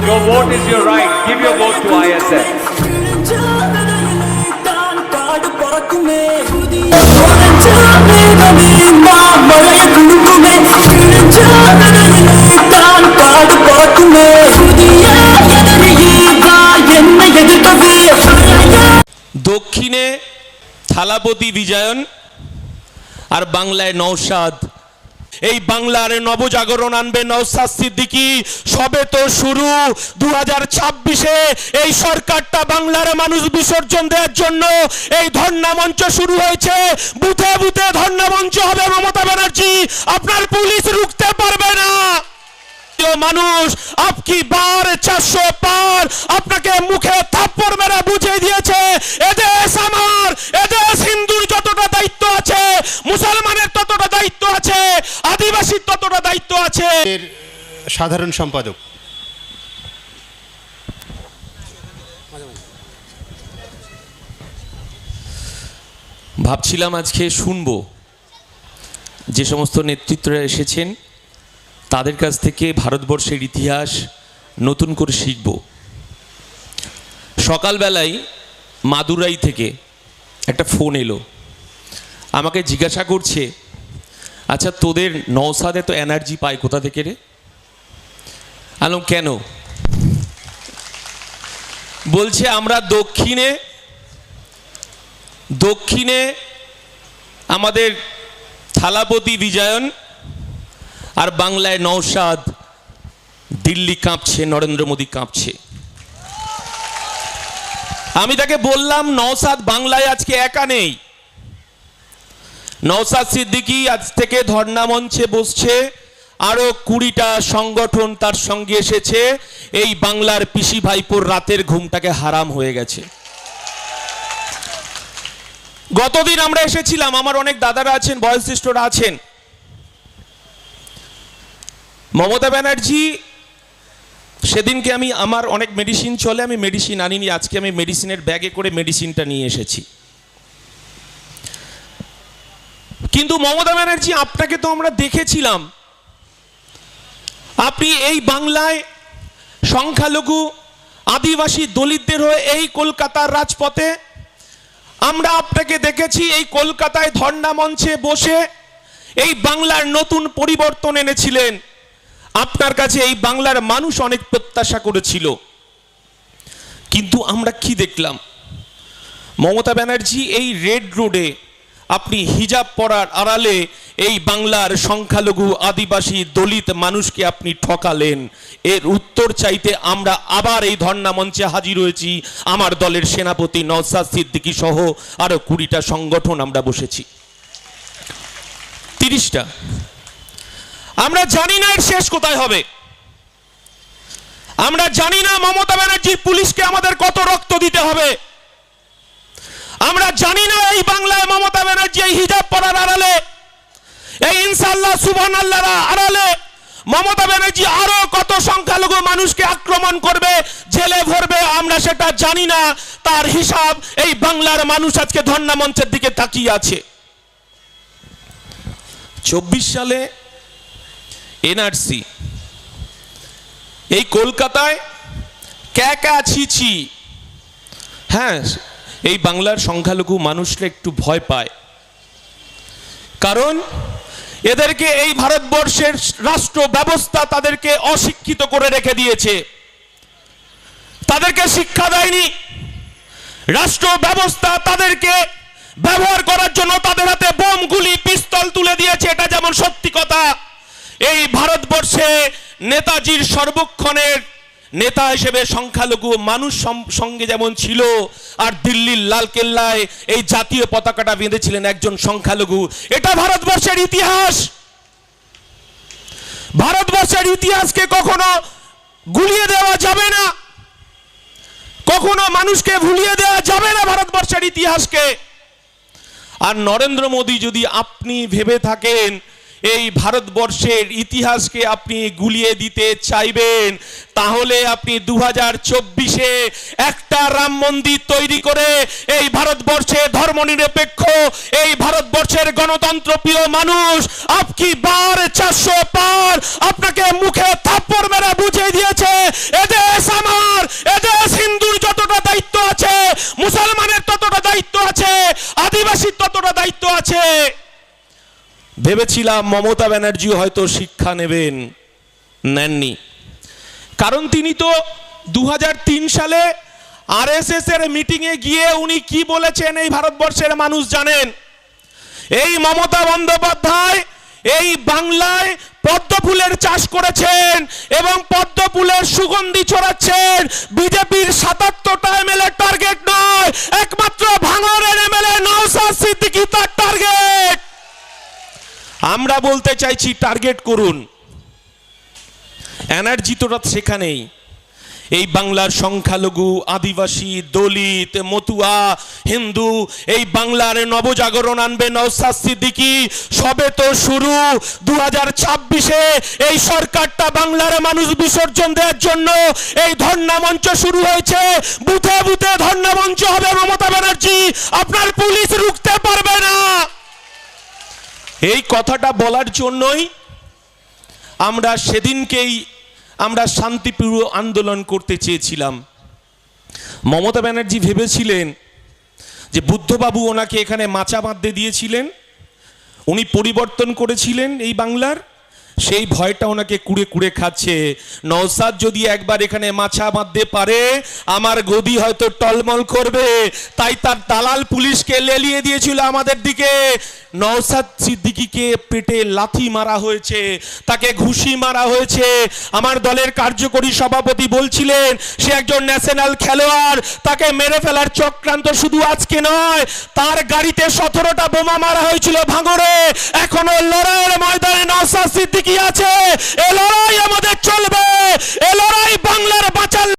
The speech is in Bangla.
Your vote is your right. Give your vote to ISF. দক্ষিণে থালাপতি বিজয়ন আর বাংলায় নওশাদ। এই বাংলার নবজাগরণ আনবে নওশাদ সিদ্দিকী। সবে তো শুরু। 2026-এ এই সরকারটা বাংলার মানুষ বিসর্জন দেওয়ার জন্য এই ধর্ণা মঞ্চ শুরু হয়েছে। বুথে বুথে ধর্ণা মঞ্চ হবে মমতা ব্যানার্জি, আপনার পুলিশ রুখতে পারবে না। মানুষ আপকি বার 400 পার আপনাকে মুখে থাপ্পড় মেরে বুঝিয়ে দিয়েছে এদেশ আমার, এদেশ হিন্দুর যতটা দায়িত্ব আছে, মুসলমানের ততটা দায়িত্ব আছে, আদিবাসীর ততটা দায়িত্ব আছে। সাধারণ সম্পাদক ভাবছিলাম আজকে শুনবো যে সমস্ত নেতৃত্বরা এসেছেন তাদের কাছ থেকে ভারতবর্ষের ইতিহাস নতুন করে শিখব। সকালবেলায় মাদুরাই থেকে একটা ফোন এলো, আমাকে জিজ্ঞাসা করছে, আচ্ছা তোদের নওশাদ এত এনার্জি পায় কোথা থেকে রে? আলম কেন? বলছে আমরা দক্ষিণে আমাদের থালাপতি বিজয়ন আর বাংলায় নওশাদ। দিল্লি কাঁপছে, নরেন্দ্র মোদী কাঁপছে। আমি তাকে বললাম নওশাদ বাংলায় আজকে একা নেই। নওশাদ সিদ্দিকী আজ থেকে ধর্ণা মঞ্চে বসছে, আরো 20টা সংগঠন তার সঙ্গে এসেছে। এই বাংলার পিসি ভাইপোর রাতের ঘুমটাকে হারাম হয়ে গেছে। গতদিন আমরা এসেছিলাম, আমার অনেক দাদারা আছেন, বয়োজ্যেষ্ঠরা আছেন। মমতা ব্যানার্জি সেদিনকে আমার অনেক মেডিসিন চলে, আমি মেডিসিন আনিনি। আজকে আমি মেডিসিনের ব্যাগে করে মেডিসিনটা নিয়ে এসেছি। কিন্তু মমতা ব্যানার্জি আপনাকে তো আমরা দেখেছিলাম, আপনি এই বাংলায় সংখ্যালঘু আদিবাসী দলিতদের হয়ে এই কলকাতার রাজপথে আমরা আপনাকে দেখেছি। এই কলকাতায় ধর্ণা মঞ্চে বসে এই বাংলার নতুন পরিবর্তন এনেছিলেন। আপনার কাছে এই বাংলার মানুষ অনেক প্রত্যাশা করেছিল। কিন্তু আমরা কি দেখলাম? মমতা ব্যানার্জি এই রেড রোডে আপনি হিজাব পরার আড়ালে এই বাংলার সংখ্যালঘু আদিবাসী দলিত মানুষকে আপনি ঠকালেন। এর উত্তর চাইতে আমরা আবার এই ধর্ণা মঞ্চে হাজির হয়েছি। আমার দলের সেনাপতি নওশাদ সিদ্দিকী সহ আরো 20টা সংগঠন আমরা বসেছি, 30টা। আমরা জানি না এর শেষ কোথায় হবে। আমরা জানি না মমতা ব্যানার্জির পুলিশকে আমাদের কত রক্ত দিতে হবে। আমরা জানি না এই বাংলায় মমতা ব্যানার্জি এই হিজাব পরার আড়ালে, এই ইনশাআল্লাহ সুবহানাল্লাহর আড়ালে মমতা ব্যানার্জি আরো কত সংখ্যালঘু মানুষকে আক্রমণ করবে, জেলে ভরবে। আমরা সেটা জানি না। তার হিসাব এই বাংলার মানুষ আজকে ধর্ণা মঞ্চের দিকে তাকিয়ে আছে। 24 সালে এনআরসি এই কলকাতায় ক্যাকা ছিছি। হ্যাঁ, এই বাংলার সংখ্যালঘু মানুষরা একটু ভয় পায়, কারণ এদেরকে এই ভারতবর্ষের রাষ্ট্র ব্যবস্থা তাদেরকে অশিক্ষিত করে রেখে দিয়েছে। তাদেরকে শিক্ষা দেয়নি। রাষ্ট্র ব্যবস্থা তাদেরকে ব্যবহার করার জন্য তাদের হাতে বোম, গুলি, পিস্তল তুলে দিয়েছে। এটা যেমন সত্যি কথা। এই ভারতবর্ষে নেতাজির সর্বক্ষণের নেতা হিসেবে সংখ্যালঘু মানুষ সঙ্গে যেমন ছিল, আর দিল্লির লালকেল্লায় এই জাতীয় পতাকাটা বেঁধেছিলেন একজন সংখ্যালঘু। এটা ভারতবর্ষের ইতিহাস। ভারতবর্ষের ইতিহাসকে কখনো গুলিয়ে দেওয়া যাবে না, কখনো মানুষকে ভুলিয়ে দেওয়া যাবে না ভারতবর্ষের ইতিহাসকে। আর নরেন্দ্র মোদী যদি আপনি ভেবে থাকেন এই ভারতবর্ষের ইতিহাসকে আপনি গুলিয়ে দিতে চাইবেন, তাহলে আপনি 2024-এ একটা রাম মন্দির তৈরি করে এই ভারতবর্ষে ধর্মনিরপেক্ষ, এই ভারতবর্ষের গণতন্ত্র প্রিয় মানুষ আপকি বার 400 পার আপনাকে মুখে থাপ্পড় মেরে বুঝিয়ে দিয়েছে এদেশ মুসলমানের ততটা দায়িত্ব আছে, আদিবাসীর ততটা দায়িত্ব আছে। ভেবেছিলাম মমতা ব্যানার্জি হয়তো শিক্ষা নেবেন, নেননি। কারণ তিনি তো 2003 সালে আরএসএস এর মিটিংয়ে গিয়ে উনি কি বলেছেন এই ভারতবর্ষের মানুষ জানেন। এই মমতা বন্দ্যোপাধ্যায় এই বাংলায় পদ্ম ফুলের চাষ করেছেন এবং পদ্ম ফুলের সুগন্ধি ছড়াচ্ছেন। বিজেপির 77টা এমএলএ টার্গেট নয়, একমাত্র ভাঙড়ের এমএলএ নওশাদ সিদ্দিকী তার টার্গেট। আমরা বলতে চাইছি টার্গেট করুন, এনার্জি তো সেখানেই। এই বাংলার সংখ্যালঘু, আদিবাসী, দলিত, মতুয়া, হিন্দু, এই বাংলার নবজাগরণ আনবে নওশাদ সিদ্দিকী। সবে তো শুরু। 2026-এ এই সরকারটা বাংলার মানুষ বিসর্জন দেওয়ার জন্য এই ধর্ণা মঞ্চ শুরু হয়েছে। বুথে বুথে ধর্ণা মঞ্চ হবে মমতা ব্যানার্জি, আপনার পুলিশ রুখতে পারবে না। এই কথাটা বলার জন্যই আমরা সেদিনকেই আমরা শান্তিপ্রিয় আন্দোলন করতে চেয়েছিলাম। মমতা ব্যানার্জি ভেবেছিলেন যে বুদ্ধবাবু ওনাকে এখানে মাচা বাঁধতে দিয়েছিলেন, উনি পরিবর্তন করেছিলেন এই বাংলার, সেই ভয়টা ওনাকে কুড়ে কুড়ে খাচ্ছে। নওশাদ যদি একবার এখানে মাছা বাঁধতে পারে আমার গদি হয়তো টলমল করবে, তাই তার দালাল পুলিশকে লেলিয়ে দিয়েছিল আমাদের দিকে। নওশাদ সিদ্দিকীকে পেটে লাথি মারা হয়েছে, তাকে ঘুষি মারা হয়েছে। আমার দলের কার্যকরী সভাপতি বলছিলেন সে একজন ন্যাশনাল খেলোয়াড়, তাকে মেরে ফেলার চক্রান্ত শুধু আজকে নয়, তার গাড়িতে 17টা বোমা মারা হয়েছিল ভাঙড়ে। এখনো লড়াইয়ের ময়দানে নওশাদ সিদ্দিকী আছে। এ লড়াই আমাদের চলবে, এ